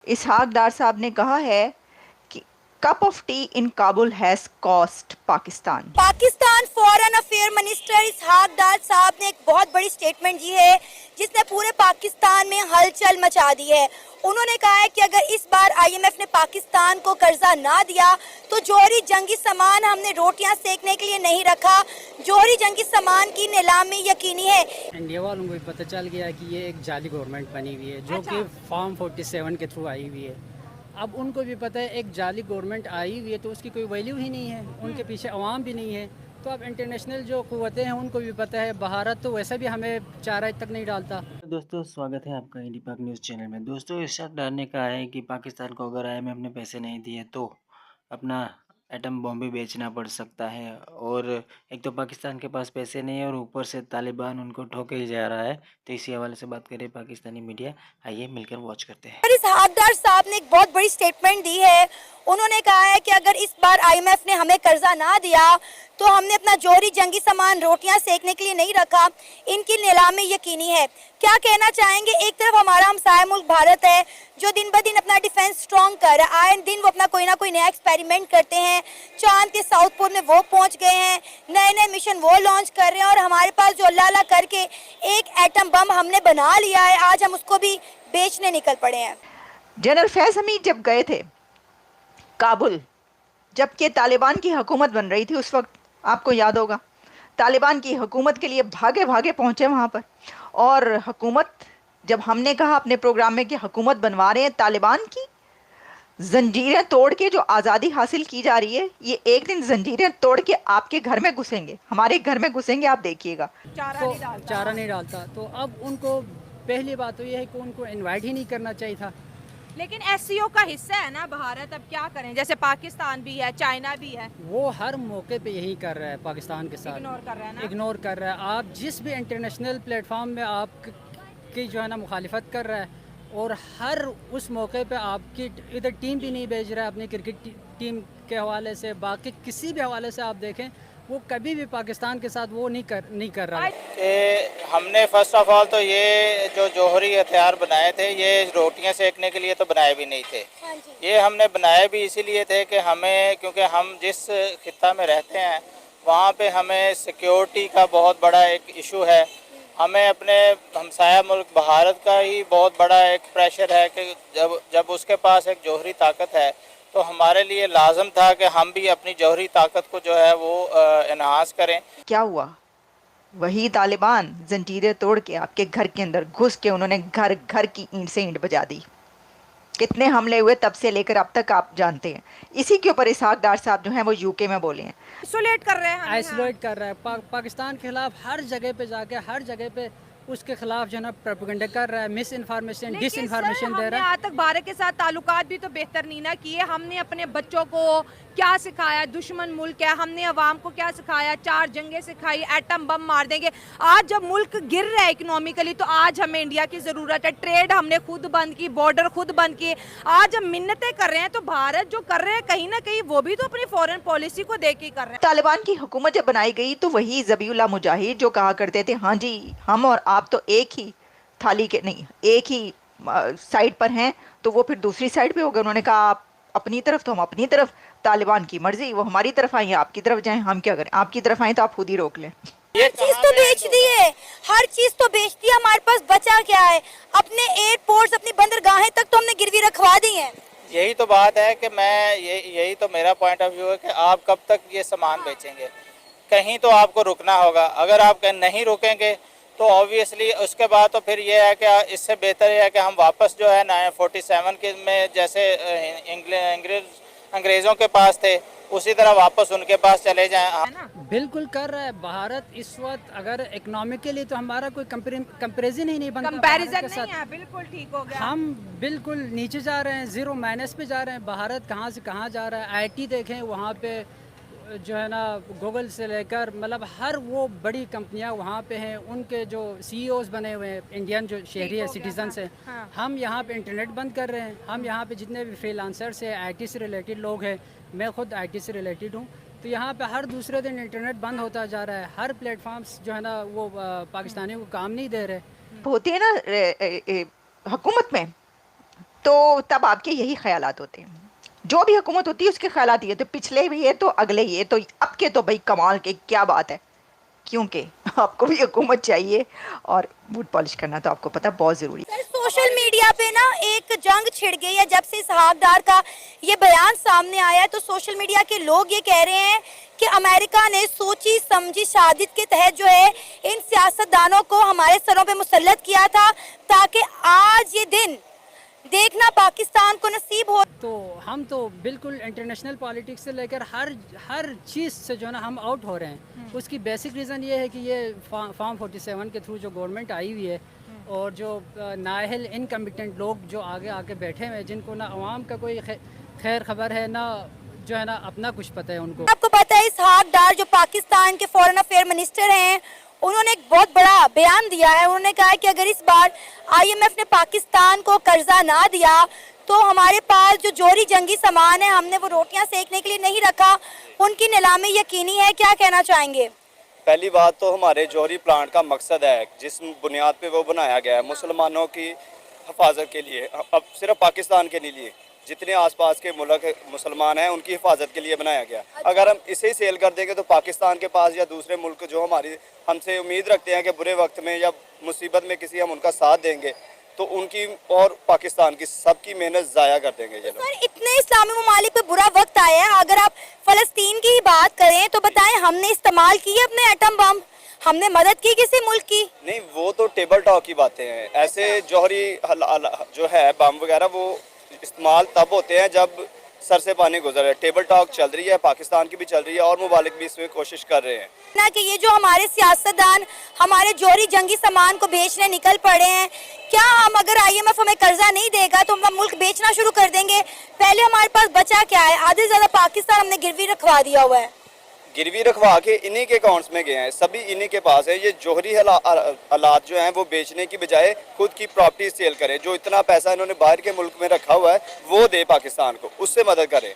इसहाक डार साहब ने कहा है कि cup of tea in Kabul has cost Pakistan. Pakistan foreign affair minister Ishaq Dar साहब ने एक बहुत बड़ी स्टेटमेंट दी है जिसने पूरे पाकिस्तान में हलचल मचा दी है। उन्होंने कहा है कि अगर इस बार आईएमएफ ने पाकिस्तान को कर्जा ना दिया तो जोहरी जंगी सामान हमने रोटियां सेकने के लिए नहीं रखा, जोहरी जंगी सामान की नीलामी यकीनी है। इंडिया वालों को भी पता चल गया कि ये एक जाली गवर्नमेंट बनी हुई है जो कि फॉर्म 47 के थ्रू आई हुई है। अब उनको भी पता है एक जाली गवर्नमेंट आई हुई है तो उसकी कोई वैल्यू ही नहीं है, उनके पीछे अवाम भी नहीं है। तो अब इंटरनेशनल जो कुव्वतें हैं उनको भी पता है भारत तो वैसे भी हमें चारा तक नहीं डालता। दोस्तों स्वागत है आपका इंडी पाक न्यूज़ चैनल में। दोस्तों इरशाद डार ने कहा है कि पाकिस्तान को अगर आईएमएफ ने पैसे नहीं दिए तो अपना एटम बॉम्ब भी बेचना पड़ सकता है। और एक तो पाकिस्तान के पास पैसे नहीं है और ऊपर से तालिबान उनको ठोके ही जा रहा है। तो इसी हवाले से बात करें पाकिस्तानी मीडिया, आइए मिलकर वॉच करते हैं। और इसहाक डार साहब ने एक बहुत बड़ी स्टेटमेंट दी है। उन्होंने कहा है कि अगर इस बार आईएमएफ ने हमें कर्जा ना दिया तो हमने अपना जोहरी जंगी सामान रोटियां सेकने के लिए नहीं रखा, इनकी नीलामी यकीनी है। क्या कहना चाहेंगे? एक तरफ हमारा हमसाया मुल्क भारत है जो दिन ब दिन अपना डिफेंस स्ट्रॉन्ग कर रहा है, आए दिन वो अपना कोई ना कोई नया एक्सपेरिमेंट करते हैं। चांद के साउथ पोल में वो पहुंच गए हैं, नए नए मिशन वो लॉन्च कर रहे हैं और हमारे पास जो अल्लाह अल्लाह करके एक एटम बम हमने बना लिया है, आज हम उसको भी बेचने निकल पड़े हैं। जनरल फैज हमीद जब गए थे काबुल, जबकि तालिबान की हुकूमत बन रही थी उस वक्त, आपको याद होगा, तालिबान की हुकूमत के लिए भागे भागे पहुंचे वहां पर। और हुकूमत, जब हमने कहा अपने प्रोग्राम में कि हुकूमत बनवा रहे हैं तालिबान की, जंजीरें तोड़ के जो आज़ादी हासिल की जा रही है, ये एक दिन जंजीरें तोड़ के आपके घर में घुसेंगे, हमारे घर में घुसेंगे, आप देखिएगा। तो चारा नहीं डालता तो अब उनको पहली बात तो ये है कि उनको इनवाइट ही नहीं करना चाहिए था। लेकिन एससीओ का हिस्सा है ना भारत, अब क्या करें? जैसे पाकिस्तान भी है, चाइना भी है, वो हर मौके पे यही कर रहा है पाकिस्तान के साथ, इग्नोर कर रहा है ना। इग्नोर कर रहा है। आप जिस भी इंटरनेशनल प्लेटफॉर्म में आप की जो है ना मुखालिफत कर रहा है और हर उस मौके पे आपकी इधर टीम भी नहीं भेज रहा है अपनी क्रिकेट टीम के हवाले से, बाकी किसी भी हवाले से आप देखें वो कभी भी पाकिस्तान के साथ वो नहीं कर रहा है। कि हमने फर्स्ट ऑफ ऑल तो ये जो जौहरी हथियार बनाए थे ये रोटियां सेकने के लिए तो बनाए भी नहीं थे। ये हमने बनाए भी इसीलिए थे कि हमें, क्योंकि हम जिस खित्ता में रहते हैं वहाँ पे हमें सिक्योरिटी का बहुत बड़ा एक इशू है। हमें अपने हमसाया मुल्क भारत का ही बहुत बड़ा एक प्रेशर है कि जब उसके पास एक जौहरी ताकत है तो हमारे लिए लाजम था कि हम भी अपनी जौहरी ताकत को जो है वो एनहांस करें। क्या हुआ? वही तालिबान जंजीरें तोड़ के आपके घर के अंदर घुस के उन्होंने घर घर की ईंट से ईंट बजा दी। कितने हमले हुए तब से लेकर अब तक आप जानते हैं। इसी के ऊपर इसहाक डार साहब जो हैं वो यूके में बोले हैं, आइसोलेट कर रहे हैं हमें। आइसोलेट कर रहा है पाकिस्तान के खिलाफ, हर जगह पे जाके हर जगह पे उसके खिलाफ जो है ना प्रोपेगेंडा कर रहा है, मिस इन्फॉर्मेशन डिस इन्फॉर्मेशन दे रहा है। आज तक भारत के साथ ताल्लुकात भी तो बेहतर नहीं ना किए। हमने अपने बच्चों को क्या सिखाया? दुश्मन मुल्क है, हमने अवाम को क्या सिखाया? 4 जंगें सिखाई, एटम बम मार देंगे। आज जब मुल्क गिर रहा है इकोनॉमिकली तो आज हमें इंडिया की जरूरत है। ट्रेड हमने खुद बंद की, बॉर्डर खुद बंद किए। आज हम मिन्नतें कर रहे हैं तो भारत जो कर रहे हैं कहीं ना कहीं वो भी तो अपनी फॉरेन पॉलिसी को देख के कर रहे हैं। तालिबान की हुकूमत जब बनाई गई तो वही ज़बीउल्लाह मुजाहिद जो कहा करते थे, हाँ जी हम और आप तो एक ही थाली के नहीं, एक ही साइड पर हैं, तो वो फिर दूसरी साइड पे हो गए। उन्होंने कहा आप अपनी तरफ तो हम अपनी तरफ, तालिबान की मर्जी, वो हमारी तरफ आई है, आपकी तरफ जाएं, हम क्या करें? आपकी तरफ आए तो आप खुद ही रोक लें। हर चीज तो बेच दी है, हर चीज तो बेच दी, हमारे पास बचा क्या है? अपने एयरपोर्ट्स, अपनी बंदरगाहें तक तो हमने गिरवी रखवा दी हैं। यही तो बात है कि यही तो मेरा पॉइंट ऑफ व्यू है कि आप कब तक ये सामान बेचेंगे? कहीं तो आपको रुकना होगा। अगर आप नहीं रुकेंगे तो ऑब्वियसली उसके बाद तो फिर ये है कि इससे बेहतर है कि हम वापस जो है 947 के में जैसे अंग्रेज़ों के पास थे उसी तरह वापस उनके पास चले जाएं। बिल्कुल कर रहा है भारत इस वक्त। अगर इकोनॉमिकली तो हमारा कोई कंपेरिजन ही नहीं बनता, कंपैरिजन नहीं है, बिल्कुल ठीक हो गया। हम बिल्कुल नीचे जा रहे हैं, जीरो माइनस पे जा रहे हैं। भारत कहाँ से कहाँ जा रहा है। आईटी देखें, वहाँ पे जो है ना गूगल से लेकर मतलब हर वो बड़ी कंपनियां वहाँ पे हैं, उनके जो सीईओज बने हुए हैं इंडियन जो शहरी है, सिटीजन हैं। हाँ। हम यहाँ पे इंटरनेट बंद कर रहे हैं। हम यहाँ पे जितने भी फ्रीलांसर्स हैं, आईटी से रिलेटेड लोग हैं, मैं खुद आईटी से रिलेटेड हूँ, तो यहाँ पे हर दूसरे दिन इंटरनेट बंद होता जा रहा है। हर प्लेटफॉर्म्स जो है ना वो पाकिस्तानियों को काम नहीं दे रहे। होती है ना हुकूमत में, तो तब आपके यही ख्यालात होते हैं। जो भी हुकूमत होती है उसके ख्यालात ये, तो पिछले भी है तो अगले ये, तो अब के तो भाई कमाल के, क्या बात है। क्योंकि आपको भी हुकूमत चाहिए और बूट पॉलिश करना तो आपको पता बहुत ज़रूरी है। सर, सोशल मीडिया पे ना एक जंग छिड़ गई है जब से इसहाक डार का ये बयान सामने आया है। तो सोशल मीडिया के लोग ये कह रहे हैं कि अमेरिका ने सोची समझी साजिश के तहत जो है इन सियासतदानों को हमारे सरों पे मुसल्लत किया था ताकि आज ये दिन देखना पाकिस्तान को नसीब हो। तो हम तो बिल्कुल इंटरनेशनल पॉलिटिक्स से लेकर हर चीज़ से जो है ना हम आउट हो रहे हैं। उसकी बेसिक रीज़न ये है कि ये फॉर्म 47 के थ्रू जो गवर्नमेंट आई हुई है और जो नाअहल इनकम्पिटेंट लोग जो आगे आके बैठे हुए हैं, जिनको ना अवाम का कोई खैर खबर है, ना जो है ना अपना कुछ पता है उनको। आपको पता है इसहाक डार जो पाकिस्तान के फॉरेन अफेयर मिनिस्टर हैं, उन्होंने एक बहुत बड़ा बयान दिया है। उन्होंने कहा है कि अगर इस बार IMF ने पाकिस्तान को कर्जा ना दिया तो हमारे पास जो जोहरी जंगी सामान है हमने वो रोटियां सेकने के लिए नहीं रखा, उनकी नीलामी यकीनी है। क्या कहना चाहेंगे? पहली बात तो हमारे जौहरी प्लांट का मकसद है जिस बुनियाद पे वो बनाया गया है मुसलमानों की हिफाजत के लिए, अब सिर्फ पाकिस्तान के लिए, जितने आसपास के मुल्क मुसलमान हैं उनकी हिफाजत के लिए बनाया गया। अगर हम इसे ही सेल कर देंगे तो पाकिस्तान के पास या दूसरे मुल्क जो हमारी हमसे उम्मीद रखते हैं कि बुरे वक्त में या मुसीबत में किसी हम उनका साथ देंगे, तो उनकी और पाकिस्तान की सबकी मेहनत ज़ाया कर देंगे ये लोग। सर, इतने इस्लामी ममालिक पे बुरा वक्त आया है, अगर आप फ़लस्तीन की ही बात करें तो बताएं हमने इस्तेमाल किए अपने एटम बम, हमने मदद की किसी मुल्क की? नहीं, वो तो टेबल टॉक की बातें हैं। ऐसे जौहरी जो है बम वगैरह वो इस्तेमाल तब होते हैं जब सर से पानी गुजर है। टेबल टॉक चल रही है, पाकिस्तान की भी चल रही है और मुमालिक भी इसमें कोशिश कर रहे हैं ना कि ये जो हमारे सियासतदान हमारे जोहरी जंगी सामान को बेचने निकल पड़े हैं। क्या हम अगर IMF हमें कर्जा नहीं देगा तो हम मुल्क बेचना शुरू कर देंगे? पहले हमारे पास बचा क्या है? आधे से ज्यादा पाकिस्तान हमने गिरवी रखवा दिया हुआ है। गिरवी रखवा के इन्हीं के अकाउंट्स में गए हैं, सभी इन्हीं के पास है। ये जोहरी हालात जो हैं वो बेचने की बजाय खुद की प्रॉपर्टी सेल करें। जो इतना पैसा इन्होंने बाहर के मुल्क में रखा हुआ है वो दे पाकिस्तान को, उससे मदद करें।